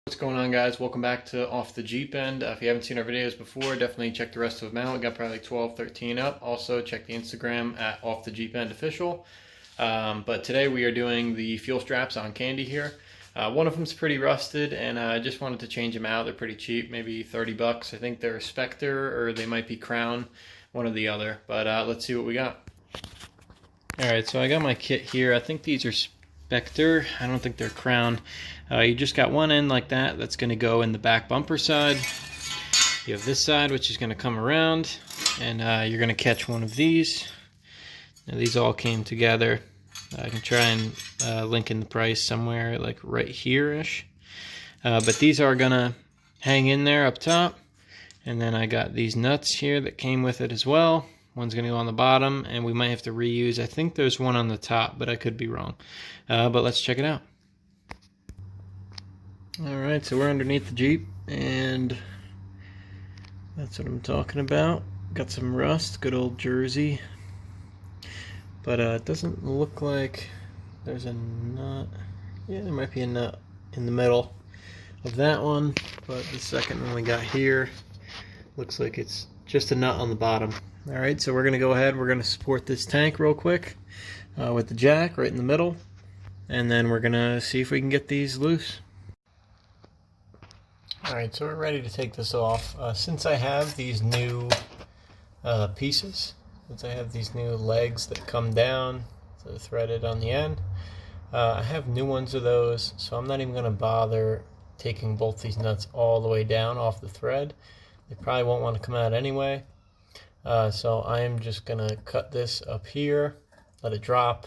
What's going on, guys? Welcome back to Off the Jeep End. If you haven't seen our videos before, definitely check the rest of them out. We got probably like 12, 13 up. Also check the Instagram at OffTheJeepEnd official. But today we are doing the fuel straps on Candy here. One of them's pretty rusted, and I just wanted to change them out. They're pretty cheap, maybe 30 bucks. I think they're Spectre or they might be Crown, one or the other. But let's see what we got. Alright, so I got my kit here. I think these are Spectre. I don't think they're Crown. You just got one end like that. That's going to go in the back bumper side. You have this side, which is going to come around, and you're going to catch one of these. Now, these all came together. I can try and link in the price somewhere like right here-ish. But these are going to hang in there up top. And then I got these nuts here that came with it as well. One's going to go on the bottom, and we might have to reuse. I think there's one on the top, but I could be wrong. But let's check it out. Alright, so we're underneath the Jeep, and that's what I'm talking about. Got some rust, good old Jersey. But it doesn't look like there's a nut. Yeah, there might be a nut in the middle of that one, but the second one we got here looks like it's just a nut on the bottom. Alright, so we're going to go ahead, we're going to support this tank real quick with the jack right in the middle, and then we're going to see if we can get these loose. Alright, so we're ready to take this off. Since I have these new pieces, since I have these new legs that come down, so they're threaded on the end, I have new ones of those, so I'm not even going to bother taking both these nuts all the way down off the thread. They probably won't want to come out anyway. So I'm just going to cut this up here, let it drop.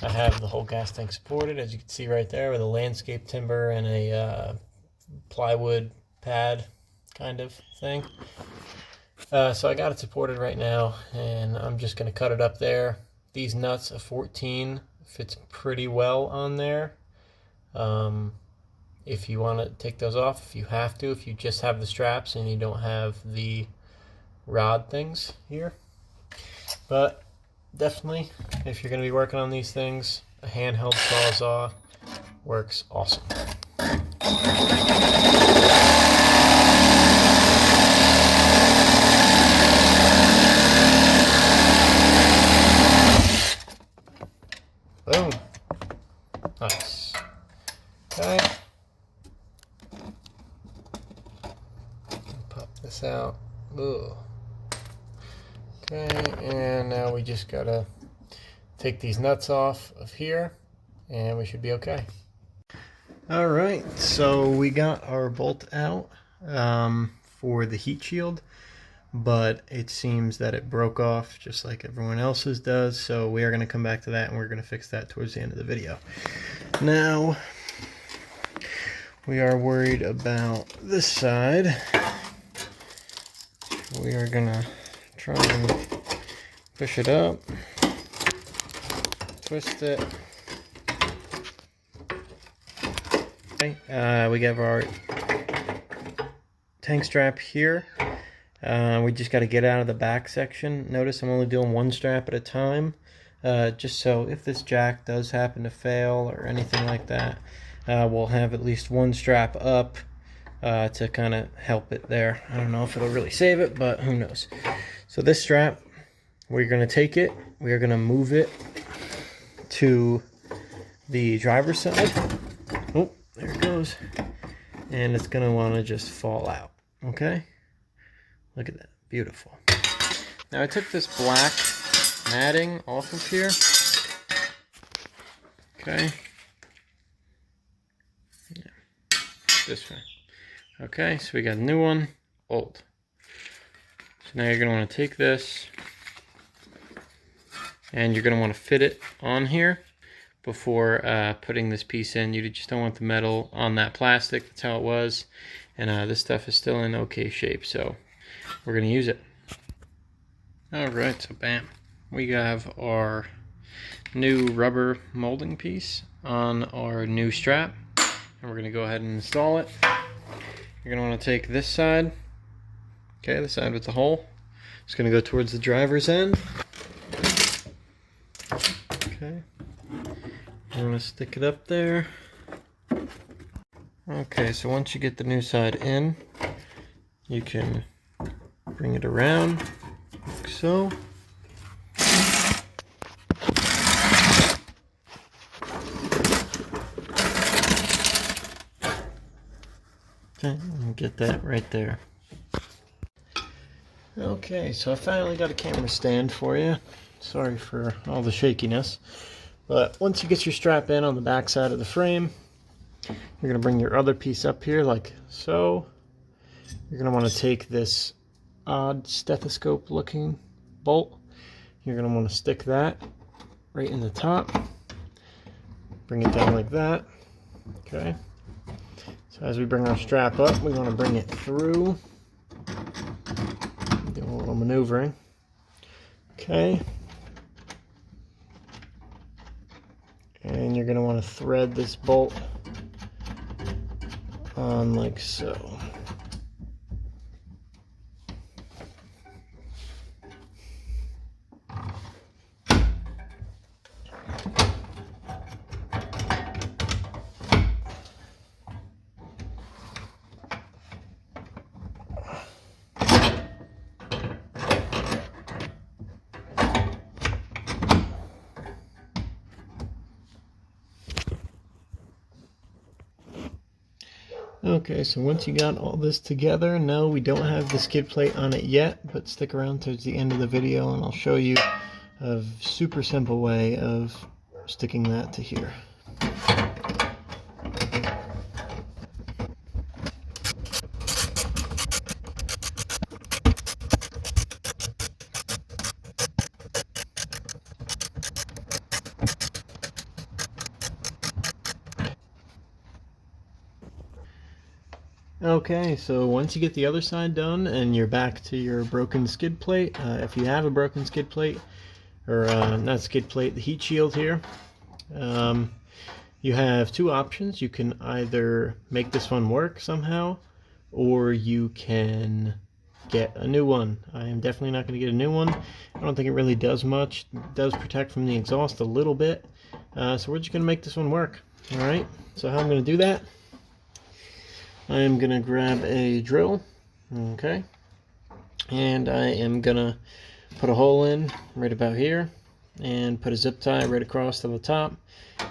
I have the whole gas tank supported, as you can see right there, with a landscape timber and a plywood pad kind of thing. So I got it supported right now, and I'm just going to cut it up there. These nuts, a 14, fits pretty well on there. If you want to take those off, if you have to, if you just have the straps and you don't have the rod things here. But definitely, if you're going to be working on these things, a handheld Sawzall works awesome. Boom. Nice. Okay. Pop this out. Ugh. Okay, and now we just gotta take these nuts off of here, and we should be okay. Alright, so we got our bolt out for the heat shield, but it seems that it broke off just like everyone else's does, so we are going to come back to that, and we're going to fix that towards the end of the video. Now, we are worried about this side. We are going to try and push it up, twist it. Okay, we have our tank strap here. We just got to get out of the back section. Notice I'm only doing one strap at a time, just so if this jack does happen to fail or anything like that, we'll have at least one strap up to kind of help it there. I don't know if it'll really save it, but who knows. So this strap, we're going to take it, we're going to move it to the driver's side. Oh, there it goes. And it's going to want to just fall out. Okay? Look at that. Beautiful. Now I took this black matting off of here. Okay. Yeah. This way. Okay, so we got a new one, old. So now you're going to want to take this, and you're going to want to fit it on here before putting this piece in. You just don't want the metal on that plastic. That's how it was. And this stuff is still in okay shape, so we're going to use it. Alright, so bam. We have our new rubber molding piece on our new strap. And we're going to go ahead and install it. You're going to want to take this side. Okay, the side with the hole. It's going to go towards the driver's end. Okay. I'm going to stick it up there. Okay, so once you get the new side in, you can bring it around like so. Okay, and get that right there. Okay, so I finally got a camera stand for you. Sorry for all the shakiness. But once you get your strap in on the back side of the frame, you're going to bring your other piece up here like so. You're going to want to take this odd stethoscope looking bolt. You're going to want to stick that right in the top. Bring it down like that. Okay. So as we bring our strap up, we want to bring it through. Do a little maneuvering. Okay. And you're going to want to thread this bolt on like so. Okay, so once you got all this together, no, we don't have the skid plate on it yet, but stick around towards the end of the video and I'll show you a super simple way of sticking that to here. Okay, so once you get the other side done and you're back to your broken skid plate, if you have a broken skid plate, or not skid plate, the heat shield here, you have two options. You can either make this one work somehow, or you can get a new one. I am definitely not going to get a new one. I don't think it really does much. It does protect from the exhaust a little bit, so we're just going to make this one work. Alright, so how I'm going to do that, I am going to grab a drill, okay, and I am going to put a hole in right about here and put a zip tie right across to the top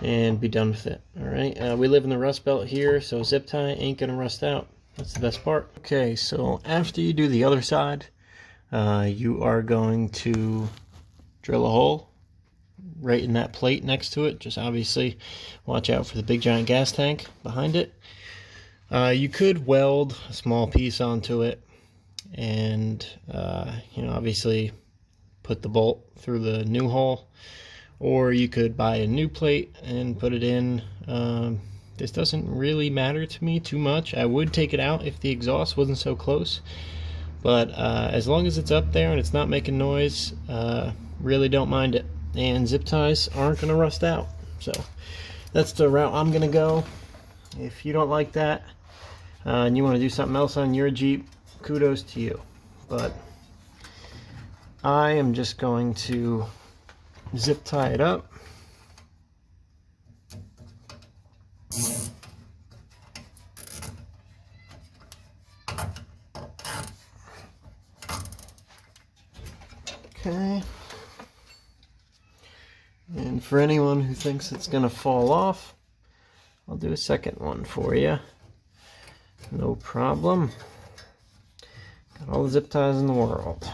and be done with it. Alright, we live in the Rust Belt here, so zip tie ain't going to rust out. That's the best part. Okay, so after you do the other side, you are going to drill a hole right in that plate next to it. Just obviously watch out for the big giant gas tank behind it. You could weld a small piece onto it and, you know, obviously put the bolt through the new hole, or you could buy a new plate and put it in. This doesn't really matter to me too much. I would take it out if the exhaust wasn't so close, but as long as it's up there and it's not making noise, really don't mind it. And zip ties aren't going to rust out. So that's the route I'm going to go. If you don't like that, and you want to do something else on your Jeep, kudos to you. But I am just going to zip tie it up. Okay. And for anyone who thinks it's going to fall off, I'll do a second one for you. No problem. Got all the zip ties in the world.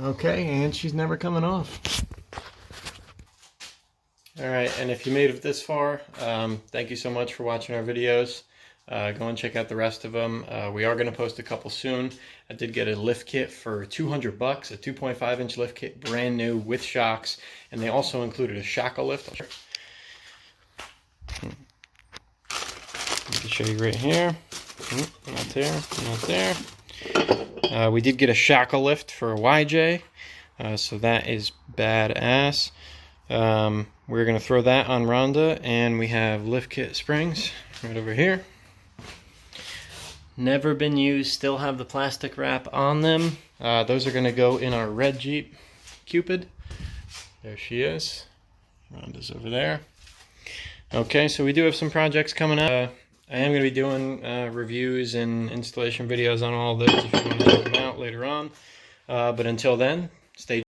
Okay, and she's never coming off. Alright, and if you made it this far, thank you so much for watching our videos. Go and check out the rest of them. We are going to post a couple soon. I did get a lift kit for $200, a 2.5-inch lift kit, brand new with shocks, and they also included a shackle lift. Let me show you right here. Not there, not there. We did get a shackle lift for a YJ, so that is badass. We're going to throw that on Rhonda, and we have lift kit springs right over here. Never been used, still have the plastic wrap on them. Those are going to go in our red Jeep Cupid. There she is. Rhonda's over there. Okay, so we do have some projects coming up. I am going to be doing reviews and installation videos on all of those if you want to check them out later on. But until then, stay